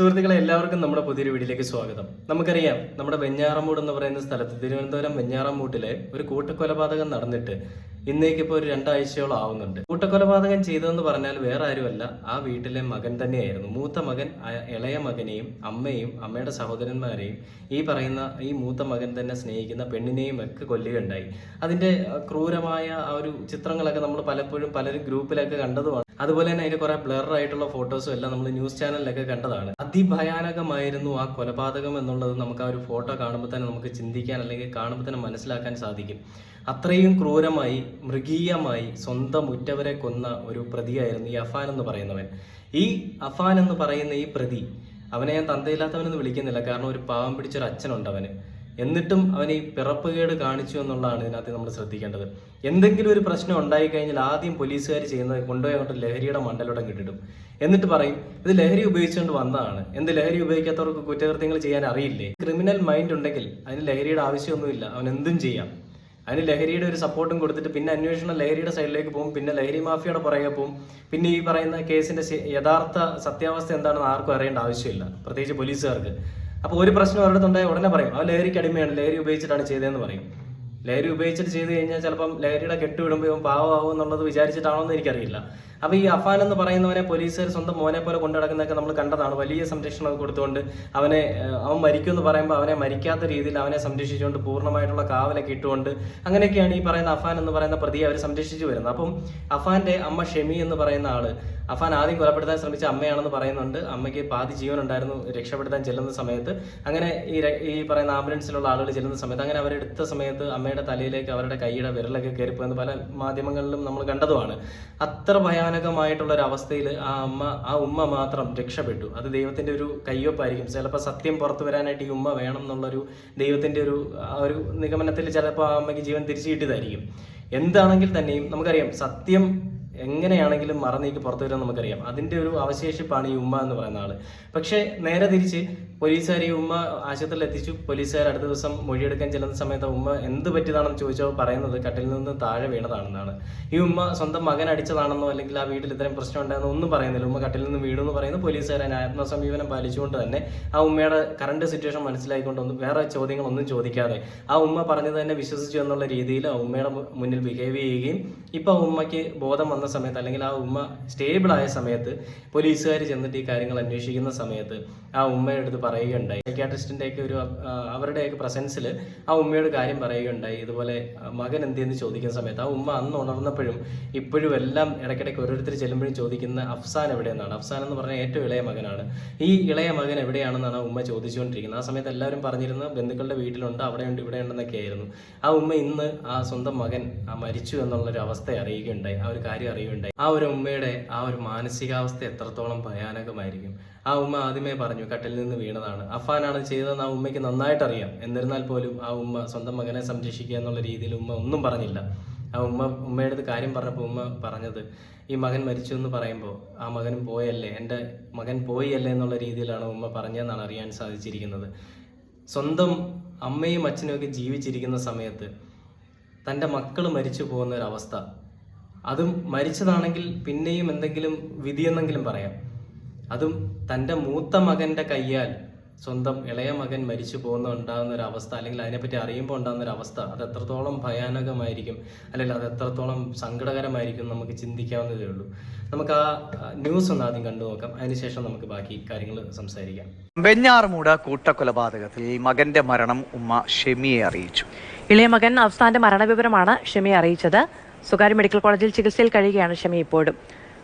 സുഹൃത്തുക്കളെ എല്ലാവർക്കും നമ്മുടെ പുതിയൊരു വീഡിയോയിലേക്ക് സ്വാഗതം. നമുക്കറിയാം, നമ്മുടെ വെഞ്ഞാറമൂട് എന്ന് പറയുന്ന സ്ഥലത്ത് തിരുവനന്തപുരം വെഞ്ഞാറമൂട്ടിലെ ഒരു കൂട്ടക്കൊലപാതകം നടന്നിട്ട് ഇന്നേക്കിപ്പോൾ ഒരു 2 ആഴ്ചയോളം ആവുന്നുണ്ട്. കൂട്ടക്കൊലപാതകം ചെയ്തതെന്ന് പറഞ്ഞാൽ വേറെ ആരുമല്ല, ആ വീട്ടിലെ മകൻ തന്നെയായിരുന്നു. മൂത്ത മകൻ ഇളയ മകനെയും അമ്മയും അമ്മയുടെ സഹോദരന്മാരെയും ഈ മൂത്ത മകൻ തന്നെ സ്നേഹിക്കുന്ന പെണ്ണിനെയും ഒക്കെ കൊല്ലുകയുണ്ടായി. അതിന്റെ ക്രൂരമായ ആ ഒരു ചിത്രങ്ങളൊക്കെ നമ്മൾ പലപ്പോഴും പലരും ഗ്രൂപ്പിലൊക്കെ കണ്ടതുമാണ്. അതുപോലെ തന്നെ അതിന്റെ കുറെ ബ്ലർ ആയിട്ടുള്ള ഫോട്ടോസും എല്ലാം നമ്മൾ ന്യൂസ് ചാനലിലൊക്കെ കണ്ടതാണ്. അതിഭയാനകമായിരുന്നു ആ കൊലപാതകം എന്നുള്ളത് നമുക്ക് ആ ഒരു ഫോട്ടോ കാണുമ്പോൾ തന്നെ നമുക്ക് ചിന്തിക്കാൻ അല്ലെങ്കിൽ കാണുമ്പോൾ തന്നെ മനസ്സിലാക്കാൻ സാധിക്കും. അത്രയും ക്രൂരമായി മൃഗീയമായി സ്വന്തം ഉറ്റവരെ കൊന്ന ഒരു പ്രതിയായിരുന്നു ഈ അഫാൻ എന്ന് പറയുന്നവൻ. ഈ അഫാൻ എന്ന് പറയുന്ന ഈ പ്രതി, അവനെ ഞാൻ തന്തയില്ലാത്തവനെന്ന് വിളിക്കുന്നില്ല, കാരണം ഒരു പാവം പിടിച്ചൊരു അച്ഛനുണ്ട് അവന്. എന്നിട്ടും അവൻ ഈ പിറപ്പുകേട് കാണിച്ചു എന്നുള്ളതാണ് ഇതിനകത്ത് നമ്മൾ ശ്രദ്ധിക്കേണ്ടത്. എന്തെങ്കിലും ഒരു പ്രശ്നം ഉണ്ടായിക്കഴിഞ്ഞാൽ ആദ്യം പോലീസുകാർ ചെയ്യുന്നത് കൊണ്ടുപോയി അങ്ങോട്ട് ലഹരിയുടെ മണ്ടലോടം കിട്ടിടും. എന്നിട്ട് പറയും ഇത് ലഹരി ഉപയോഗിച്ചുകൊണ്ട് വന്നതാണ്. ലഹരി ഉപയോഗിക്കാത്തവർക്ക് കുറ്റകൃത്യങ്ങൾ ചെയ്യാൻ അറിയില്ലേ? ക്രിമിനൽ മൈൻഡ് ഉണ്ടെങ്കിൽ അതിന് ലഹരിയുടെ ആവശ്യമൊന്നുമില്ല, അവൻ എന്തും ചെയ്യാം. അതിന് ലഹരിയുടെ ഒരു സപ്പോർട്ടും കൊടുത്തിട്ട് പിന്നെ അന്വേഷണം ലഹരിയുടെ സൈഡിലേക്ക് പോകും, പിന്നെ ലഹരി മാഫിയയുടെ പുറകെ പോകും. പിന്നെ ഈ പറയുന്ന കേസിന്റെ യഥാർത്ഥ സത്യാവസ്ഥ എന്താണെന്ന് ആർക്കും അറിയേണ്ട ആവശ്യമില്ല, പ്രത്യേകിച്ച് പോലീസുകാർക്ക്. അപ്പോൾ ഒരു പ്രശ്നം അവരുടെ ഉണ്ടായ ഉടനെ പറയും ആ ലഹരിക്ക് അടിമയാണ്, ലഹരി ഉപയോഗിച്ചിട്ടാണ് ചെയ്തതെന്ന് പറയും. ലഹരി ഉപയോഗിച്ചിട്ട് ചെയ്ത് കഴിഞ്ഞാൽ ചിലപ്പം ലഹരിയുടെ കെട്ടുവിടുമ്പോൾ പാവമാവും എന്നുള്ളത് വിചാരിച്ചിട്ടാണോ എന്ന് എനിക്കറിയില്ല. അപ്പൊ ഈ അഫാൻ എന്ന് പറയുന്നവനെ പോലീസുകാർ സ്വന്തം മോനെ പോലെ കൊണ്ടു നടക്കുന്നതൊക്കെ നമ്മൾ കണ്ടതാണ്. വലിയ സംരക്ഷണം കൊടുത്തുകൊണ്ട് അവൻ മരിക്കും എന്ന് പറയുമ്പോൾ അവനെ മരിക്കാത്ത രീതിയിൽ അവനെ സംരക്ഷിച്ചുകൊണ്ട് പൂർണ്ണമായിട്ടുള്ള കാവലൊക്കെ ഇട്ടുകൊണ്ട് അങ്ങനെയൊക്കെയാണ് ഈ പറയുന്ന അഫാൻ എന്ന് പറയുന്ന പ്രതിയെ അവർ സംരക്ഷിച്ചു വരുന്നത്. അപ്പം അഫാന്റെ അമ്മ ഷെമി എന്ന് പറയുന്ന ആള്, അഫാൻ ആദ്യം കൊലപ്പെടുത്താൻ ശ്രമിച്ച അമ്മയാണെന്ന് പറയുന്നുണ്ട്. അമ്മയ്ക്ക് പാതി ജീവൻ ഉണ്ടായിരുന്നു രക്ഷപ്പെടുത്താൻ ചെല്ലുന്ന സമയത്ത്. അങ്ങനെ ഈ പറയുന്ന ആംബുലൻസിലുള്ള ആളുകൾ ചെല്ലുന്ന സമയത്ത് അങ്ങനെ അവരെടുത്ത സമയത്ത് അമ്മയുടെ തലയിലേക്ക് അവരുടെ കൈയുടെ വിരലൊക്കെ കയറിപ്പോയെന്ന് പല മാധ്യമങ്ങളിലും നമ്മൾ കണ്ടതുമാണ്. അത്ര ഭയാനകമായിട്ടുള്ള ഒരു അവസ്ഥയിൽ ആ ഉമ്മ മാത്രം രക്ഷപ്പെട്ടു. അത് ദൈവത്തിന്റെ ഒരു കയ്യൊപ്പായിരിക്കും. ചിലപ്പോൾ സത്യം പുറത്തു വരാനായിട്ട് ഈ ഉമ്മ വേണം എന്നുള്ളൊരു ദൈവത്തിന്റെ ഒരു നിഗമനത്തിൽ ചിലപ്പോൾ ആ അമ്മയ്ക്ക് ജീവൻ തിരിച്ചു കിട്ടിയതായിരിക്കും. എന്താണെങ്കിൽ തന്നെയും നമുക്കറിയാം, സത്യം എങ്ങനെയാണെങ്കിലും മറന്നേക്ക് പുറത്തു വരുമെന്ന് നമുക്കറിയാം. അതിന്റെ ഒരു അവശേഷിപ്പാണ് ഈ ഉമ്മ എന്ന് പറയുന്ന ആള്. പക്ഷെ നേരെ തിരിച്ച് പോലീസുകാർ ഈ ഉമ്മ ആശുപത്രിയിൽ എത്തിച്ചു. പോലീസുകാർ അടുത്ത ദിവസം മൊഴിയെടുക്കാൻ ചെല്ലുന്ന സമയത്ത് ഉമ്മ എന്ത് പറ്റിയതാണെന്ന് ചോദിച്ചപ്പോൾ പറയുന്നത് കട്ടിൽ നിന്ന് താഴെ വീണതാണെന്നാണ്. ഈ ഉമ്മ സ്വന്തം മകൻ അടിച്ചതാണെന്നോ അല്ലെങ്കിൽ ആ വീട്ടിൽ ഇത്രയും പ്രശ്നം ഉണ്ടായെന്നോ ഒന്നും പറയുന്നില്ല. ഉമ്മ കട്ടിൽ നിന്ന് വീണു എന്ന് പറയുന്നത് പോലീസുകാരെ ആത്മസമീപനം പാലിച്ചുകൊണ്ട് തന്നെ ആ ഉമ്മയുടെ കറണ്ട് സിറ്റുവേഷൻ മനസ്സിലാക്കിക്കൊണ്ടൊന്നും വേറെ ചോദ്യങ്ങളൊന്നും ചോദിക്കാതെ ആ ഉമ്മ പറഞ്ഞത് തന്നെ വിശ്വസിച്ചു എന്നുള്ള രീതിയിൽ ആ ഉമ്മയുടെ മുന്നിൽ ബിഹേവ് ചെയ്യുകയും ഇപ്പൊ ആ ഉമ്മയ്ക്ക് ബോധം വന്ന സമയത്ത് അല്ലെങ്കിൽ ആ ഉമ്മ സ്റ്റേബിൾ ആയ സമയത്ത് പോലീസുകാർ ചെന്നിട്ട് ഈ കാര്യങ്ങൾ അന്വേഷിക്കുന്ന സമയത്ത് ആ ഉമ്മയുടെ അടുത്ത് പറയുകയുണ്ടായി. സൈക്യാട്രിസ്റ്റിന്റെ ഒക്കെ അവരുടെയൊക്കെ പ്രസൻസിൽ ആ ഉമ്മയോട് കാര്യം പറയുകയുണ്ടായി. ഇതുപോലെ മകൻ എന്തെന്ന് ചോദിക്കുന്ന സമയത്ത് ആ ഉമ്മ അന്ന് ഉണർന്നപ്പോഴും ഇപ്പോഴും എല്ലാം ഇടയ്ക്കിടയ്ക്ക് ഓരോരുത്തർ ചെല്ലുമ്പോഴും ചോദിക്കുന്ന അഫ്സാൻ എവിടെയെന്നാണ്. അഫ്സാൻ എന്ന് പറഞ്ഞാൽ ഏറ്റവും ഇളയ മകനാണ്. ഈ ഇളയ മകൻ എവിടെയാണെന്നാണ് ആ ഉമ്മ ചോദിച്ചുകൊണ്ടിരിക്കുന്നത്. ആ സമയത്ത് എല്ലാവരും പറഞ്ഞിരുന്നത് ബന്ധുക്കളുടെ വീട്ടിലുണ്ട്, അവിടെയുണ്ട്, ഇവിടെയുണ്ടെന്നൊക്കെ ആയിരുന്നു. ആ ഉമ്മ ഇന്ന് ആ സ്വന്തം മകൻ മരിച്ചു എന്നുള്ളൊരു അവസ്ഥ അറിയുകയുണ്ടായി, ആ ഒരു കാര്യം അറിയുകയുണ്ടായി. ആ ഒരു ഉമ്മയുടെ ആ ഒരു മാനസികാവസ്ഥ എത്രത്തോളം ഭയാനകമായിരിക്കും. ആ ഉമ്മ ആദ്യമേ പറഞ്ഞു കട്ടിൽ നിന്ന് വീണതാണ്, അഫാനാണ് ചെയ്തതെന്ന് ആ ഉമ്മയ്ക്ക് നന്നായിട്ട് അറിയാം. എന്നിരുന്നാൽ പോലും ആ ഉമ്മ സ്വന്തം മകനെ സംരക്ഷിക്കുക എന്നുള്ള രീതിയിൽ ഉമ്മ ഒന്നും പറഞ്ഞില്ല. ആ ഉമ്മയുടെ അടുത്ത് കാര്യം പറഞ്ഞപ്പോൾ ഉമ്മ പറഞ്ഞത് ഈ മകൻ മരിച്ചു എന്ന് പറയുമ്പോൾ ആ മകനും പോയല്ലേ, എൻ്റെ മകൻ പോയല്ലേ എന്നുള്ള രീതിയിലാണ് ഉമ്മ പറഞ്ഞതെന്നാണ് അറിയാൻ സാധിച്ചിരിക്കുന്നത്. സ്വന്തം അമ്മയും അച്ഛനും ഒക്കെ ജീവിച്ചിരിക്കുന്ന സമയത്ത് തൻ്റെ മക്കൾ മരിച്ചു പോകുന്ന ഒരവസ്ഥ, അതും മരിച്ചതാണെങ്കിൽ പിന്നെയും എന്തെങ്കിലും വിധിയെന്നെങ്കിലും പറയാം. അതും തൻ്റെ മൂത്ത മകൻ്റെ കയ്യാൽ സ്വന്തം ഇളയ മകൻ മരിച്ചു ഉണ്ടാകുന്ന ഒരു അവസ്ഥ, അല്ലെങ്കിൽ അതിനെപ്പറ്റി അറിയുമ്പോൾ ഉണ്ടാകുന്ന ഒരു അവസ്ഥ, അത് എത്രത്തോളം ഭയാനകമായിരിക്കും അല്ലെങ്കിൽ അത് എത്രത്തോളം സങ്കടകരമായിരിക്കും നമുക്ക് ചിന്തിക്കാവുന്നതേ ഉള്ളൂ. നമുക്ക് ആ ന്യൂസ് ഒന്ന് ആദ്യം കണ്ടു നോക്കാം, അതിനുശേഷം നമുക്ക് ബാക്കി കാര്യങ്ങൾ സംസാരിക്കാം. വെഞ്ഞാറമൂട് കൂട്ടക്കൊലപാതകത്തിൽ മകന്റെ മരണം ഉമ്മ ഷെമിയെ അറിയിച്ചു. ഇളയ മകൻ അഫ്സാന്റെ മരണവിവരമാണ് ഷെമിയെ അറിയിച്ചത്. സ്വകാര്യ മെഡിക്കൽ കോളേജിൽ ചികിത്സയിൽ കഴിയുകയാണ് ഷെമി ഇപ്പോഴും.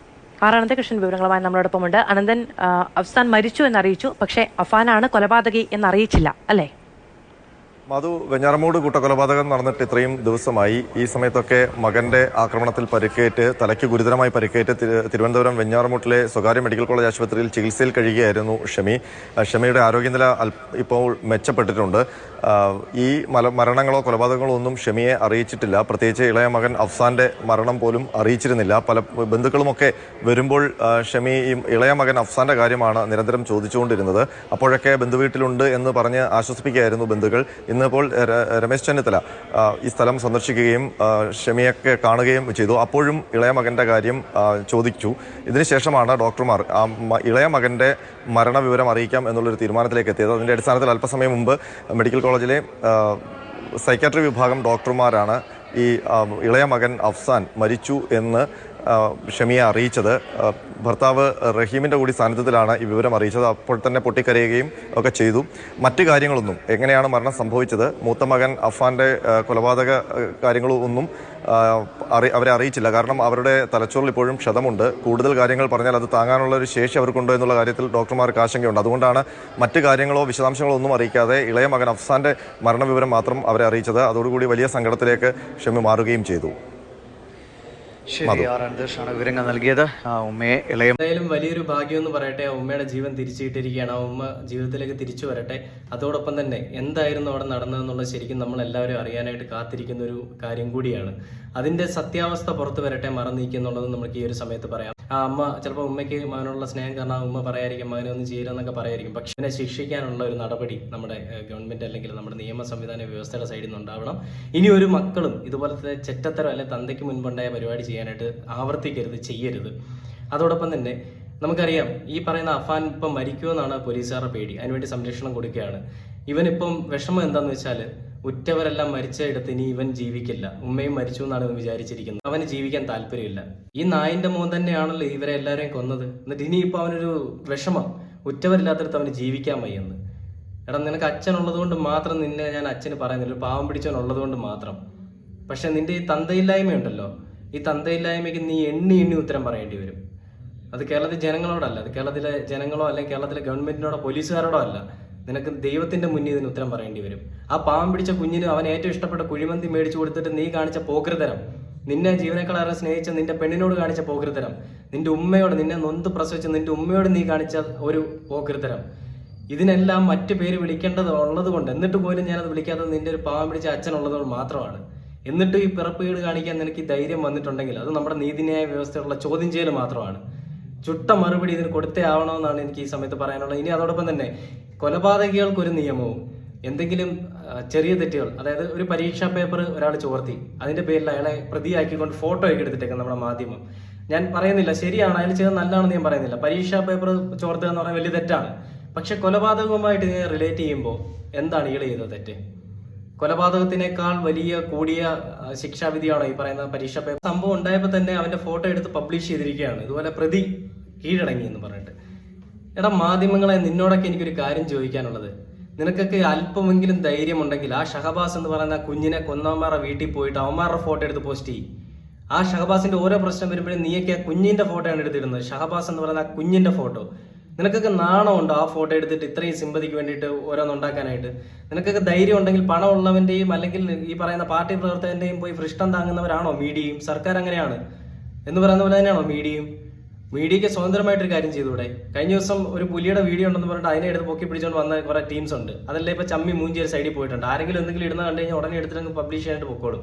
അനന്തകൃഷ്ണൻ വിവരങ്ങളുമായി നമ്മളോടൊപ്പമുണ്ട്. അനന്തൻ, അഫ്സാൻ മരിച്ചു എന്നറിയിച്ചു, പക്ഷേ അഫാനാണ് കൊലപാതകി എന്നറിയിച്ചില്ല അല്ലേ? മധു, വെഞ്ഞാറമൂട് കൂട്ടക്കൊലപാതകം നടന്നിട്ട് ഇത്രയും ദിവസമായി. ഈ സമയത്തൊക്കെ മകന്റെ ആക്രമണത്തിൽ പരിക്കേറ്റ്, തലയ്ക്ക് ഗുരുതരമായി പരിക്കേറ്റ് തിരുവനന്തപുരം വെഞ്ഞാറമൂട്ടിലെ സ്വകാര്യ മെഡിക്കൽ കോളേജ് ആശുപത്രിയിൽ ചികിത്സയിൽ കഴിയുകയായിരുന്നു ഷെമി. ഷെമിയുടെ ആരോഗ്യനില ഇപ്പോൾ മെച്ചപ്പെട്ടിട്ടുണ്ട്. ഈ മരണങ്ങളോ കൊലപാതകങ്ങളോ ഒന്നും ഷെമിയെ അറിയിച്ചിട്ടില്ല. പ്രത്യേകിച്ച് ഇളയ മകൻ അഫ്സാന്റെ മരണം പോലും അറിയിച്ചിരുന്നില്ല. പല ബന്ധുക്കളുമൊക്കെ വരുമ്പോൾ ഷെമി ഈ ഇളയ മകൻ അഫ്സാന്റെ കാര്യമാണ് നിരന്തരം ചോദിച്ചുകൊണ്ടിരുന്നത്. അപ്പോഴൊക്കെ ബന്ധുവീട്ടിലുണ്ട് എന്ന് പറഞ്ഞ് ആശ്വസിപ്പിക്കുകയായിരുന്നു ബന്ധുക്കൾ. ഇന്നിപ്പോൾ രമേശ് ചെന്നിത്തല ഈ സ്ഥലം സന്ദർശിക്കുകയും ഷെമിയൊക്കെ കാണുകയും ചെയ്തു. അപ്പോഴും ഇളയ മകൻ്റെ കാര്യം ചോദിച്ചു. ഇതിനുശേഷമാണ് ഡോക്ടർമാർ ഇളയ മകൻ്റെ മരണവിവരം അറിയിക്കാം എന്നുള്ളൊരു തീരുമാനത്തിലേക്ക് എത്തിയത്. അതിൻ്റെ അടിസ്ഥാനത്തിൽ അല്പസമയം മുമ്പ് മെഡിക്കൽ കോളേജിലെ സൈക്യാട്രി വിഭാഗം ഡോക്ടർമാരാണ് ഈ ഇളയ മകൻ അഫ്സാൻ മരിച്ചു എന്ന് ഷെമിയെ അറിയിച്ചത്. ഭർത്താവ് റഹീമിൻ്റെ കൂടി സാന്നിധ്യത്തിലാണ് ഈ വിവരം അറിയിച്ചത്. അപ്പോൾ തന്നെ പൊട്ടിക്കരയുകയും ഒക്കെ ചെയ്തു. മറ്റു കാര്യങ്ങളൊന്നും, എങ്ങനെയാണ് മരണം സംഭവിച്ചത്, മൂത്ത മകൻ അഫ്ഫാൻ്റെ കൊലപാതക കാര്യങ്ങളൊന്നും അവരെ അറിയിച്ചില്ല. കാരണം അവരുടെ തലച്ചോറിൽ ഇപ്പോഴും ക്ഷതമുണ്ട്. കൂടുതൽ കാര്യങ്ങൾ പറഞ്ഞാൽ അത് താങ്ങാനുള്ള ഒരു ശേഷി അവർക്കുണ്ടോ എന്നുള്ള കാര്യത്തിൽ ഡോക്ടർമാർക്ക് ആശങ്കയുണ്ട്. അതുകൊണ്ടാണ് മറ്റു കാര്യങ്ങളോ വിശദാംശങ്ങളോ ഒന്നും അറിയിക്കാതെ ഇളയ മകൻ അഫ്സാൻ്റെ മരണവിവരം മാത്രം അവരെ അറിയിച്ചത്. അതോടുകൂടി വലിയ സങ്കടത്തിലേക്ക് ഷെമി മാറുകയും ചെയ്തു. ശരി, ആറാണ് വിവരങ്ങൾ നൽകിയത്. ഉമ്മയെ ഇളയ എന്തായാലും വലിയൊരു ഭാഗ്യം എന്ന് പറയട്ടെ, ആ ഉമ്മയുടെ ജീവൻ തിരിച്ചിട്ടിരിക്കുകയാണ്. ആ ഉമ്മ ജീവിതത്തിലേക്ക് തിരിച്ചു വരട്ടെ. അതോടൊപ്പം തന്നെ എന്തായിരുന്നു അവിടെ നടന്നതെന്നുള്ളത് ശരിക്കും നമ്മൾ എല്ലാവരും അറിയാനായിട്ട് കാത്തിരിക്കുന്ന ഒരു കാര്യം കൂടിയാണ്. അതിന്റെ സത്യാവസ്ഥ പുറത്തു വരട്ടെ, മറന്നീക്കുന്നുള്ളത് നമുക്ക് ഈ ഒരു സമയത്ത് പറയാം. ആ അമ്മ ചിലപ്പോൾ ഉമ്മയ്ക്ക് മകനുള്ള സ്നേഹം കാരണം ആ ഉമ്മ പറയായിരിക്കും മകനെ ഒന്നും ചെയ്യില്ലെന്നൊക്കെ പറയായിരിക്കും. പക്ഷെ ഇതിനെ ശിക്ഷിക്കാനുള്ള ഒരു നടപടി നമ്മുടെ ഗവൺമെന്റ് അല്ലെങ്കിൽ നമ്മുടെ നിയമ സംവിധാന വ്യവസ്ഥയുടെ സൈഡിൽ നിന്ന് ഉണ്ടാവണം. ഇനി ഒരു മക്കളും ഇതുപോലത്തെ ചെറ്റത്തരം അല്ലെങ്കിൽ തന്തയ്ക്ക് മുൻപുണ്ടായ പരിപാടി ചെയ്യാനായിട്ട് ആവർത്തിക്കരുത്, ചെയ്യരുത്. അതോടൊപ്പം തന്നെ നമുക്കറിയാം ഈ പറയുന്ന അഫാൻ ഇപ്പം മരിക്കുമെന്നാണ് പോലീസുകാരുടെ പേടി. അതിനുവേണ്ടി സംരക്ഷണം കൊടുക്കുകയാണ്. ഇവനിപ്പം വിഷമം എന്താണെന്ന് വെച്ചാൽ ഉറ്റവരെല്ലാം മരിച്ചയിടത്ത് ഇനി ഇവൻ ജീവിക്കില്ല, ഉമ്മയും മരിച്ചു എന്നാണ് ഇവൻ വിചാരിച്ചിരിക്കുന്നത്. അവന് ജീവിക്കാൻ താല്പര്യമില്ല. ഈ നായിന്റെ മോൻ തന്നെയാണല്ലോ ഇവരെ എല്ലാവരെയും കൊന്നത്. എന്നിട്ട് ഇനിയിപ്പോൾ അവനൊരു വിഷമം, ഉറ്റവരില്ലാത്തടത്ത് അവന് ജീവിക്കാൻ വയ്യെന്ന്. എടാ, നിനക്ക് അച്ഛനുള്ളത് കൊണ്ട് മാത്രം നിന്നെ ഞാൻ അച്ഛന് പറയുന്നില്ല, ഒരു പാവം പിടിച്ചവനുള്ളത് കൊണ്ട് മാത്രം. പക്ഷെ നിന്റെ ഈ തന്തയില്ലായ്മയുണ്ടല്ലോ, ഈ തന്തയില്ലായ്മയ്ക്ക് നീ എണ്ണി ഉത്തരം പറയേണ്ടി വരും. അത് കേരളത്തിലെ ജനങ്ങളോടല്ല, അത് കേരളത്തിലെ ജനങ്ങളോ അല്ലെങ്കിൽ കേരളത്തിലെ ഗവൺമെന്റിനോടോ പോലീസുകാരോടോ അല്ല. നിനക്ക് ദൈവത്തിന്റെ മുന്നിൽ ഇതിന് ഉത്തരം പറയേണ്ടി വരും. ആ പാവം പിടിച്ച കുഞ്ഞിന് അവൻ ഏറ്റവും ഇഷ്ടപ്പെട്ട കുഴിമന്തി മേടിച്ചു കൊടുത്തിട്ട് നീ കാണിച്ച പോകൃതരം, നിന്നെ ജീവനക്കാരെ സ്നേഹിച്ച നിന്റെ പെണ്ണിനോട് കാണിച്ച പോകൃതരം, നിന്റെ ഉമ്മയോട്, നിന്നെ നൊന്ത് പ്രസവിച്ച നിന്റെ ഉമ്മയോട് നീ കാണിച്ച ഒരു പോകൃതരം, ഇതിനെല്ലാം മറ്റു പേര് വിളിക്കേണ്ടത് ഉള്ളത് കൊണ്ട്, എന്നിട്ട് പോലും ഞാനത് വിളിക്കാത്തത് നിന്റെ ഒരു പാവം പിടിച്ച അച്ഛനുള്ളത് കൊണ്ട് മാത്രമാണ്. എന്നിട്ട് ഈ പിറപ്പുകേട് കാണിക്കാൻ നിനക്ക് ഈ ധൈര്യം വന്നിട്ടുണ്ടെങ്കിൽ അത് നമ്മുടെ നീതിന്യായ വ്യവസ്ഥയുള്ള ചോദ്യം ചെയ്യൽ മാത്രമാണ്. ചുട്ട മറുപടി ഇതിന് കൊടുത്തേ ആവണമെന്നാണ് എനിക്ക് ഈ സമയത്ത് പറയാനുള്ളത്. ഇനി അതോടൊപ്പം തന്നെ കൊലപാതകികൾക്കൊരു നിയമവും, എന്തെങ്കിലും ചെറിയ തെറ്റുകൾ, അതായത് ഒരു പരീക്ഷാ പേപ്പർ ഒരാൾ ചോർത്തി അതിന്റെ പേരിൽ അയാളെ പ്രതിയാക്കിക്കൊണ്ട് ഫോട്ടോ ഒക്കെ എടുത്തിട്ടേക്കാം നമ്മുടെ മാധ്യമം. ഞാൻ പറയുന്നില്ല ശരിയാണ്, അയാൾ ചെയ്തത് നല്ലതാണെന്ന് ഞാൻ പറയുന്നില്ല. പരീക്ഷാ പേപ്പർ ചോർത്തുക എന്ന് പറഞ്ഞാൽ വലിയ തെറ്റാണ്. പക്ഷെ കൊലപാതകവുമായിട്ട് ഇതിനെ റിലേറ്റ് ചെയ്യുമ്പോൾ എന്താണ് ഇയാൾ ചെയ്തത് തെറ്റ്? കൊലപാതകത്തിനേക്കാൾ വലിയ കൂടിയ ശിക്ഷാവിധിയാണോ ഈ പറയുന്ന പരീക്ഷാ പേപ്പർ? സംഭവം ഉണ്ടായപ്പോൾ തന്നെ അവന്റെ ഫോട്ടോ എടുത്ത് പബ്ലിഷ് ചെയ്തിരിക്കുകയാണ്, ഇതുപോലെ പ്രതി കീഴടങ്ങി എന്ന് പറഞ്ഞിട്ട്. എടാ മാധ്യമങ്ങളെ, നിന്നോടൊക്കെ എനിക്കൊരു കാര്യം ചോദിക്കാനുള്ളത്, നിനക്കൊക്കെ അല്പമെങ്കിലും ധൈര്യമുണ്ടെങ്കിൽ ആ ഷഹബാസ് എന്ന് പറയുന്ന കുഞ്ഞിനെ കൊന്നവന്മാരുടെ വീട്ടിൽ പോയിട്ട് അവന്മാരുടെ ഫോട്ടോ എടുത്ത് പോസ്റ്റ് ചെയ്യും. ആ ഷഹബാസിന്റെ ഓരോ പ്രശ്നം വരുമ്പോഴും നീയൊക്കെ ആ കുഞ്ഞിന്റെ ഫോട്ടോയാണ് എടുത്തിടുന്നത്. ഷഹബാസ് എന്ന് പറയുന്ന ആ കുഞ്ഞിന്റെ ഫോട്ടോ. നിനക്കൊക്കെ നാണമുണ്ടോ ആ ഫോട്ടോ എടുത്തിട്ട് ഇത്രയും സിമ്പതിക്ക് വേണ്ടിയിട്ട് ഓരോന്നുണ്ടാക്കാനായിട്ട്? നിനക്കൊക്കെ ധൈര്യം ഉണ്ടെങ്കിൽ പണമുള്ളവന്റെയും അല്ലെങ്കിൽ ഈ പറയുന്ന പാർട്ടി പ്രവർത്തകന്റെയും പോയി പൃഷ്ഠം താങ്ങുന്നവരാണോ മീഡിയയും? സർക്കാർ അങ്ങനെയാണ് എന്ന് പറയുന്ന പോലെ തന്നെയാണോ മീഡിയയും? മീഡിയയ്ക്ക് സ്വതന്ത്രമായിട്ടൊരു കാര്യം ചെയ്തുകൂടെ? കഴിഞ്ഞ ദിവസം ഒരു പുലിയുടെ വീഡിയോ ഉണ്ടെന്ന് പറഞ്ഞിട്ട് അതിനെ എടുത്ത് പൊക്കി പിടിച്ചുകൊണ്ട് വന്ന കുറെ ടീംസ് ഉണ്ട്. അതല്ലേ ഇപ്പൊ ചമ്മി മൂഞ്ചി ഒരു സൈഡിൽ പോയിട്ടുണ്ട്. ആരെങ്കിലും എന്തെങ്കിലും ഇടുന്ന കണ്ടു കഴിഞ്ഞാൽ ഉടനെ എടുത്തിട്ട് പബ്ലിഷ് ചെയ്യാനായിട്ട് പൊക്കോളും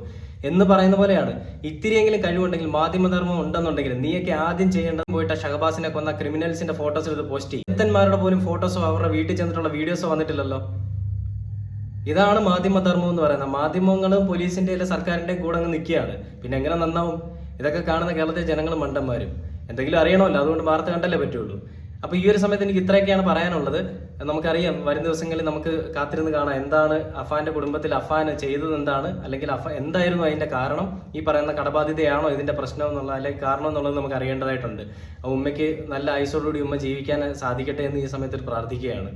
എന്ന് പറയുന്ന പോലെയാണ്. ഇത്തിരിയെങ്കിലും കഴിവുണ്ടെങ്കിൽ, മാധ്യമധർമ്മം ഉണ്ടെന്നുണ്ടെങ്കിൽ നീയൊക്കെ ആദ്യം ചെയ്യേണ്ടത് പോയിട്ട് ഷഹബാസിനെ കൊന്ന ക്രിമിനൽസിന്റെ ഫോട്ടോസ് എടുത്ത് പോസ്റ്റ് ചെയ്യും. എത്തന്മാരുടെ പോലും ഫോട്ടോസോ അവരുടെ വീട്ടിൽ ചെന്നിട്ടുള്ള വീഡിയോസോ വന്നിട്ടില്ലല്ലോ. ഇതാണ് മാധ്യമധർമ്മം എന്ന് പറയുന്നത്. മാധ്യമങ്ങളും പോലീസിന്റെ സർക്കാരിന്റെ കൂടെ അങ്ങ് നിൽക്കുകയാണ്. പിന്നെ എങ്ങനെ നന്നാവും? ഇതൊക്കെ കാണുന്ന കേരളത്തിലെ ജനങ്ങൾ മണ്ടന്മാരും. എന്തെങ്കിലും അറിയണമല്ലോ, അതുകൊണ്ട് വാർത്ത കണ്ടല്ലേ പറ്റുള്ളൂ. അപ്പൊ ഈ ഒരു സമയത്ത് എനിക്ക് ഇത്രയൊക്കെയാണ് പറയാനുള്ളത്. നമുക്കറിയാം വരും ദിവസങ്ങളിൽ നമുക്ക് കാത്തിരുന്ന് കാണാം എന്താണ് അഫാന്റെ കുടുംബത്തിൽ അഫാൻ ചെയ്തത് എന്താണ്, അല്ലെങ്കിൽ എന്തായിരുന്നു അതിന്റെ കാരണം. ഈ പറയുന്ന കടബാധ്യതയാണോ ഇതിന്റെ പ്രശ്നം എന്നുള്ളത്, അല്ലെങ്കിൽ കാരണം എന്നുള്ളത് നമുക്ക് അറിയേണ്ടതായിട്ടുണ്ട്. ഉമ്മയ്ക്ക് നല്ല ആയുസോടുകൂടി ഉമ്മ ജീവിക്കാൻ സാധിക്കട്ടെ എന്ന് ഈ സമയത്ത് പ്രാർത്ഥിക്കുകയാണ്.